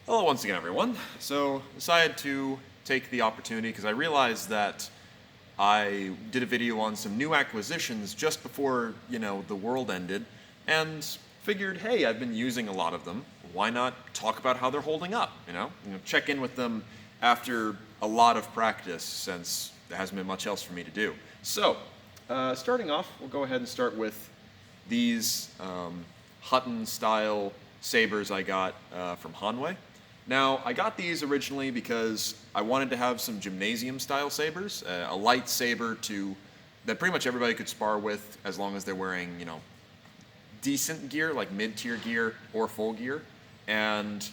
Hello once again, everyone. So, decided to take the opportunity because I realized that I did a video on some new acquisitions just before, the world ended, and figured, hey, I've been using a lot of them. Why not talk about how they're holding up, check in with them after a lot of practice since there hasn't been much else for me to do. So, starting off, we'll go ahead and start with these Hutton style sabers I got from Hanwei. Now, I got these originally because I wanted to have some gymnasium style sabers, a light saber that pretty much everybody could spar with as long as they're wearing, decent gear, like mid-tier gear or full gear. And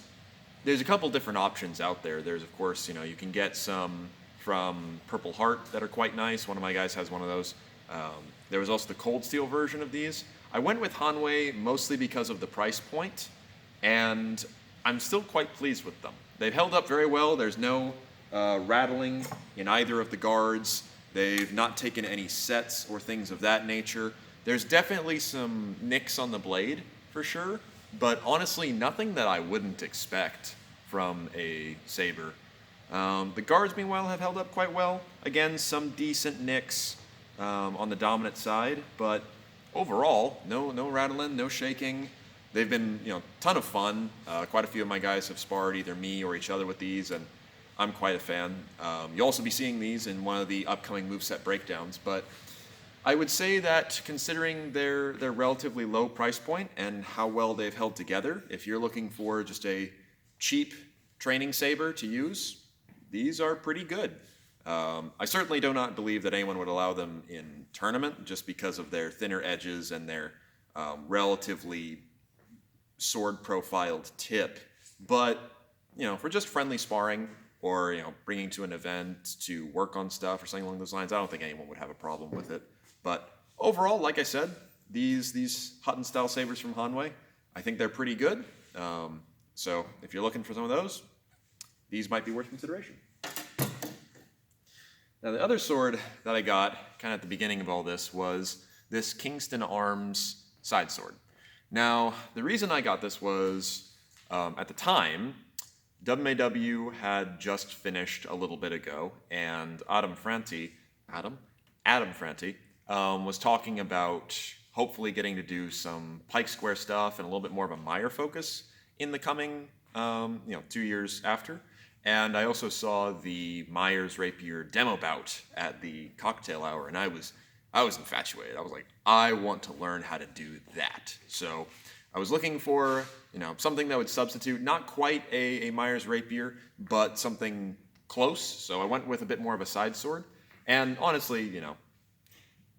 there's a couple different options out there. There's, of course, you can get some from Purple Heart that are quite nice. One of my guys has one of those. There was also the Cold Steel version of these. I went with Hanwei mostly because of the price point, and I'm still quite pleased with them. They've held up very well. There's no rattling in either of the guards. They've not taken any sets or things of that nature. There's definitely some nicks on the blade, for sure, but honestly, nothing that I wouldn't expect from a saber. The guards, meanwhile, have held up quite well. Again, some decent nicks on the dominant side, but overall, no rattling, no shaking. They've been, ton of fun. Quite a few of my guys have sparred either me or each other with these, and I'm quite a fan. You'll also be seeing these in one of the upcoming moveset breakdowns, but I would say that considering their relatively low price point and how well they've held together, if you're looking for just a cheap training saber to use, these are pretty good. I certainly do not believe that anyone would allow them in tournament just because of their thinner edges and their relatively sword-profiled tip. But, for just friendly sparring or, bringing to an event to work on stuff or something along those lines, I don't think anyone would have a problem with it. But overall, like I said, these Hutton-style sabers from Hanwei, I think they're pretty good. So if you're looking for some of those, these might be worth consideration. Now, the other sword that I got kind of at the beginning of all this was this Kingston Arms side sword. Now, the reason I got this was, at the time, WMAW had just finished a little bit ago, and Adam Franti was talking about hopefully getting to do some Pike Square stuff and a little bit more of a Meyer focus in the coming, 2 years after. And I also saw the Myers Rapier demo bout at the cocktail hour, and I was infatuated. I was like, I want to learn how to do that. So I was looking for, something that would substitute, not quite a Myers Rapier, but something close. So I went with a bit more of a side sword. And honestly,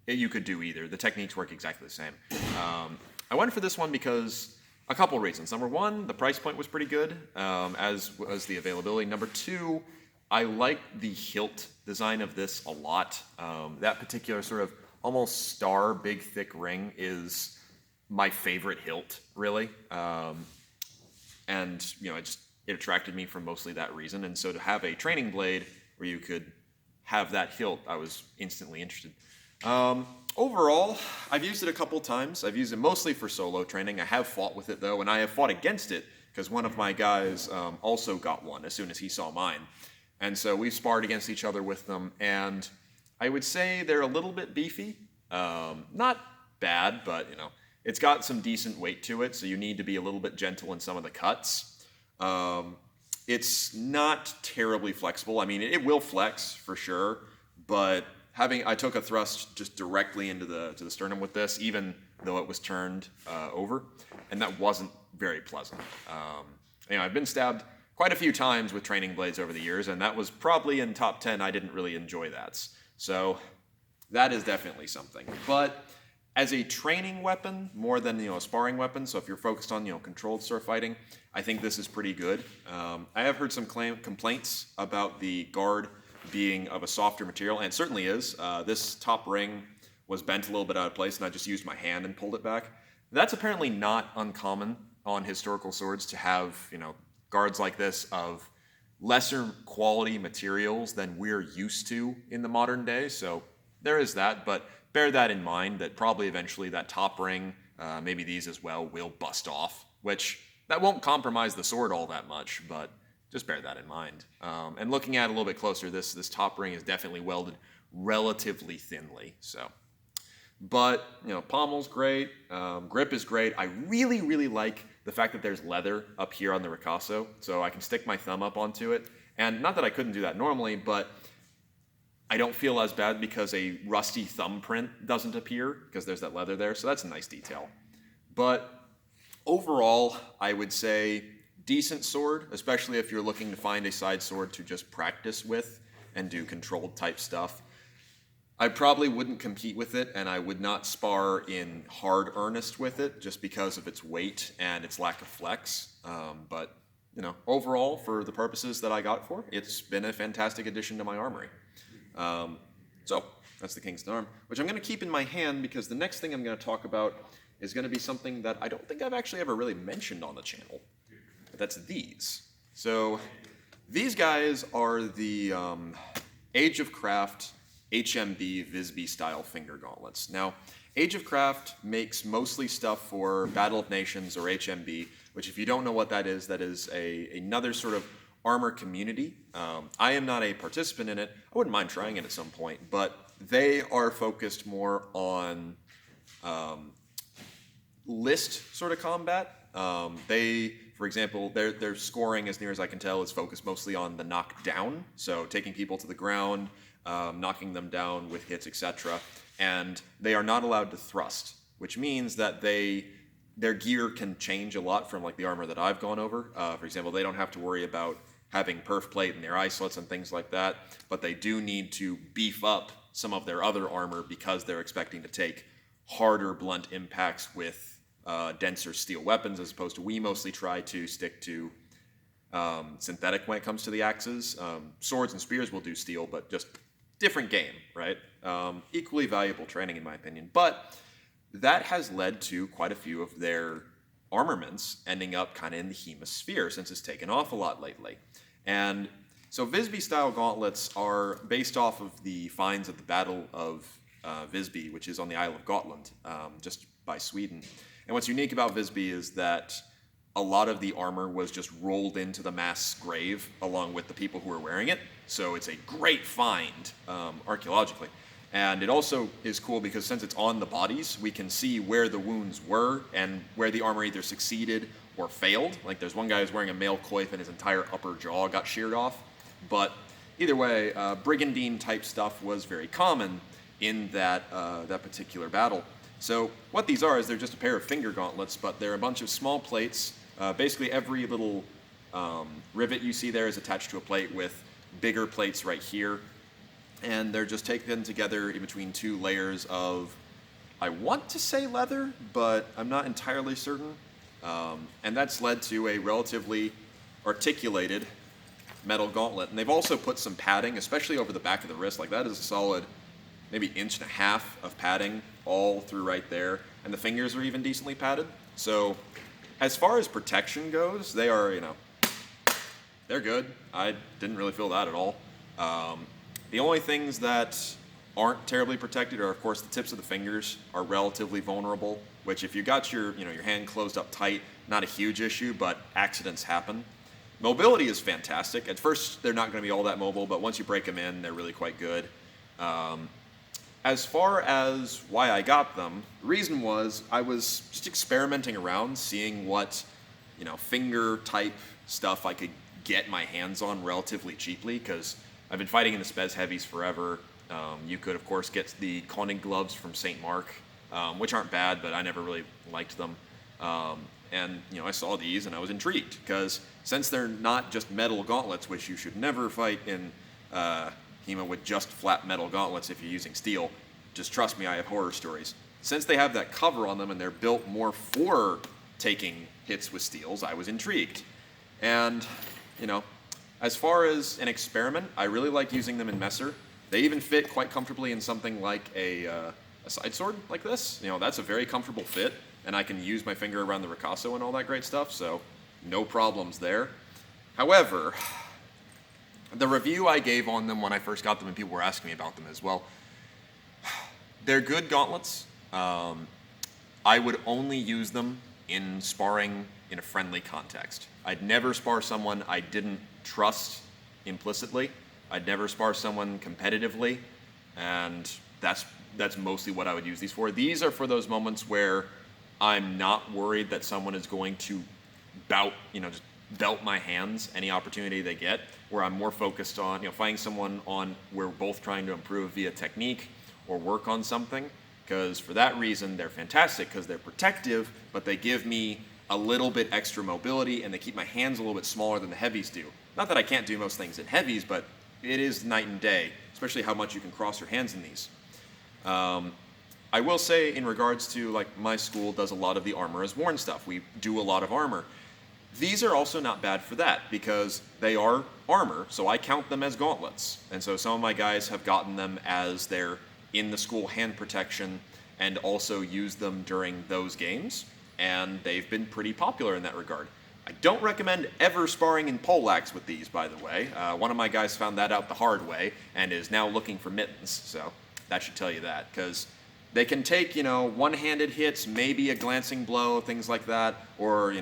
you could do either. The techniques work exactly the same. I went for this one because a couple reasons. Number one, the price point was pretty good, as was the availability. Number two, I like the hilt design of this a lot. That particular sort of almost star, big, thick ring is my favorite hilt, really. And, it attracted me for mostly that reason. And so to have a training blade where you could have that hilt, I was instantly interested. Overall, I've used it a couple times. I've used it mostly for solo training. I have fought with it, though, and I have fought against it because one of my guys also got one as soon as he saw mine. And so we've sparred against each other with them, and I would say they're a little bit beefy. Not bad, but, it's got some decent weight to it, so you need to be a little bit gentle in some of the cuts. It's not terribly flexible. I mean, it will flex for sure, but I took a thrust just directly into the sternum with this, even though it was turned over, and that wasn't very pleasant. I've been stabbed quite a few times with training blades over the years, and that was probably in top 10. I didn't really enjoy that. So that is definitely something. But as a training weapon, more than a sparring weapon, so if you're focused on controlled sword fighting, I think this is pretty good. I have heard some complaints about the guard being of a softer material, and it certainly is. This top ring was bent a little bit out of place, and I just used my hand and pulled it back. That's apparently not uncommon on historical swords to have, guards like this of lesser quality materials than we're used to in the modern day. So there is that, but bear that in mind that probably eventually that top ring, maybe these as well, will bust off, which That won't compromise the sword all that much, but just bear that in mind. And looking at it a little bit closer, this top ring is definitely welded relatively thinly. So, but pommel's great, grip is great. I really, really like the fact that there's leather up here on the Ricasso, so I can stick my thumb up onto it. And not that I couldn't do that normally, but I don't feel as bad because a rusty thumbprint doesn't appear because there's that leather there, so that's a nice detail. But overall, I would say decent sword, especially if you're looking to find a side sword to just practice with and do controlled type stuff. I probably wouldn't compete with it, and I would not spar in hard earnest with it just because of its weight and its lack of flex. But overall, for the purposes that I got it for, it's been a fantastic addition to my armory. So that's the Kingston Arm, which I'm going to keep in my hand because the next thing I'm going to talk about is going to be something that I don't think I've actually ever really mentioned on the channel. But that's these. So these guys are the Age of Craft HMB Visby style finger gauntlets. Now, Age of Craft makes mostly stuff for Battle of Nations or HMB, which if you don't know what that is another sort of armor community. I am not a participant in it. I wouldn't mind trying it at some point, but they are focused more on list sort of combat. For example, their scoring, as near as I can tell, is focused mostly on the knockdown, so taking people to the ground, knocking them down with hits, etc. And they are not allowed to thrust, which means that their gear can change a lot from like the armor that I've gone over. For example, they don't have to worry about having perf plate in their islets and things like that, but they do need to beef up some of their other armor because they're expecting to take harder blunt impacts with denser steel weapons, as opposed to we mostly try to stick to synthetic when it comes to the axes. Swords and spears will do steel, but just different game, right? Equally valuable training in my opinion, but that has led to quite a few of their armaments ending up kind of in the hemisphere since it's taken off a lot lately. And so Visby style gauntlets are based off of the finds at the Battle of Visby, which is on the Isle of Gotland, just by Sweden. And what's unique about Visby is that a lot of the armor was just rolled into the mass grave along with the people who were wearing it. So it's a great find archaeologically. And it also is cool because since it's on the bodies, we can see where the wounds were and where the armor either succeeded or failed. Like there's one guy who's wearing a mail coif and his entire upper jaw got sheared off. But either way, brigandine type stuff was very common in that particular battle. So what these are is they're just a pair of finger gauntlets, but they're a bunch of small plates. Basically every little rivet you see there is attached to a plate with bigger plates right here. And they're just taken together in between two layers of, I want to say leather, but I'm not entirely certain. And that's led to a relatively articulated metal gauntlet. And they've also put some padding, especially over the back of the wrist. Like that is a solid maybe 1.5 inches of padding all through right there. And the fingers are even decently padded. So as far as protection goes, they are, they're good. I didn't really feel that at all. The only things that aren't terribly protected are, of course, the tips of the fingers are relatively vulnerable, which if you got your hand closed up tight, not a huge issue, but accidents happen. Mobility is fantastic. At first, they're not going to be all that mobile, but once you break them in, they're really quite good. As far as why I got them, the reason was I was just experimenting around, seeing what, finger type stuff I could get my hands on relatively cheaply, because I've been fighting in the Spez Heavies forever. You could, of course, get the Koenig gloves from St. Mark, which aren't bad, but I never really liked them. And I saw these and I was intrigued, because since they're not just metal gauntlets, which you should never fight in HEMA with just flat metal gauntlets if you're using steel, just trust me, I have horror stories. Since they have that cover on them and they're built more for taking hits with steels, I was intrigued. And, as far as an experiment, I really like using them in Messer. They even fit quite comfortably in something like a side sword like this. That's a very comfortable fit, and I can use my finger around the ricasso and all that great stuff, so no problems there. However, the review I gave on them when I first got them, and people were asking me about them as well, they're good gauntlets. I would only use them in sparring, in a friendly context. I'd never spar someone I didn't trust implicitly. I'd never spar someone competitively, and that's mostly what I would use these for. These are for those moments where I'm not worried that someone is going to just belt my hands any opportunity they get, where I'm more focused on, finding someone on we're both trying to improve via technique or work on something, because for that reason, they're fantastic because they're protective, but they give me a little bit extra mobility and they keep my hands a little bit smaller than the heavies do. Not that I can't do most things in heavies, but it is night and day, especially how much you can cross your hands in these. I will say in regards to, like, my school does a lot of the armor as worn stuff. We do a lot of armor. These are also not bad for that because they are armor, so I count them as gauntlets. And so some of my guys have gotten them as their in the school hand protection and also use them during those games, and they've been pretty popular in that regard. I don't recommend ever sparring in poleaxe with these, by the way. One of my guys found that out the hard way and is now looking for mittens, so that should tell you that, because they can take, one-handed hits, maybe a glancing blow, things like that, or,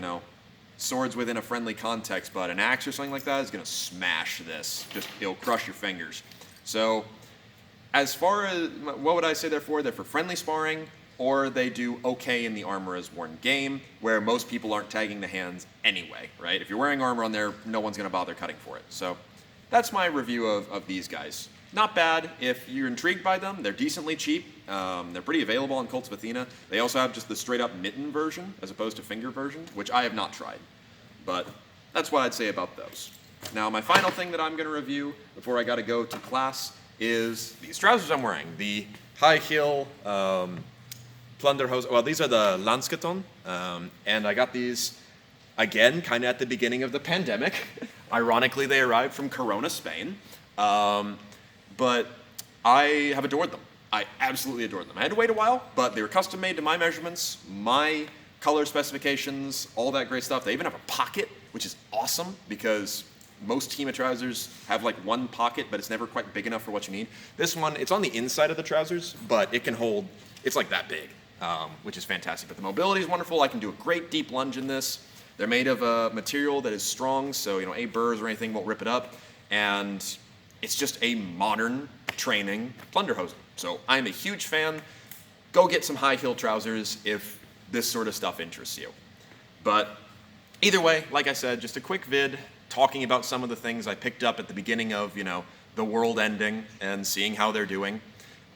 swords within a friendly context, but an axe or something like that is going to smash this. It'll crush your fingers. So as far as, what would I say they're for friendly sparring, or they do okay in the armor as worn game, where most people aren't tagging the hands anyway, right? If you're wearing armor on there, no one's going to bother cutting for it. So that's my review of these guys. Not bad. If you're intrigued by them, they're decently cheap. They're pretty available on Cults of Athena. They also have just the straight-up mitten version, as opposed to finger version, which I have not tried. But that's what I'd say about those. Now, my final thing that I'm going to review before I got to go to class is these trousers I'm wearing. The high heel Plunderhose. Well, these are the Landsketon, and I got these, again, kind of at the beginning of the pandemic. Ironically, they arrived from Corona, Spain. But I have adored them. I absolutely adored them. I had to wait a while, but they were custom made to my measurements, my color specifications, all that great stuff. They even have a pocket, which is awesome because most Hema trousers have like one pocket, but it's never quite big enough for what you need. This one, it's on the inside of the trousers, but it can hold, it's like that big, which is fantastic. But the mobility is wonderful. I can do a great deep lunge in this. They're made of a material that is strong, so a burrs or anything won't rip it up. And it's just a modern training Plunderhosen. So I'm a huge fan. Go get some high heel trousers if this sort of stuff interests you. But either way, like I said, just a quick vid talking about some of the things I picked up at the beginning of, the world ending and seeing how they're doing.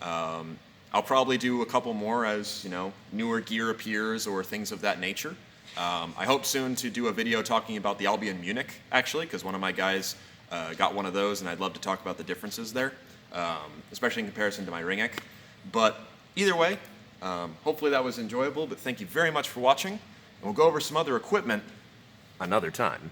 I'll probably do a couple more as, newer gear appears or things of that nature. I hope soon to do a video talking about the Albion Munich, actually, because one of my guys got one of those, and I'd love to talk about the differences there, especially in comparison to my Ringek. But either way, hopefully that was enjoyable, but thank you very much for watching, and we'll go over some other equipment another time.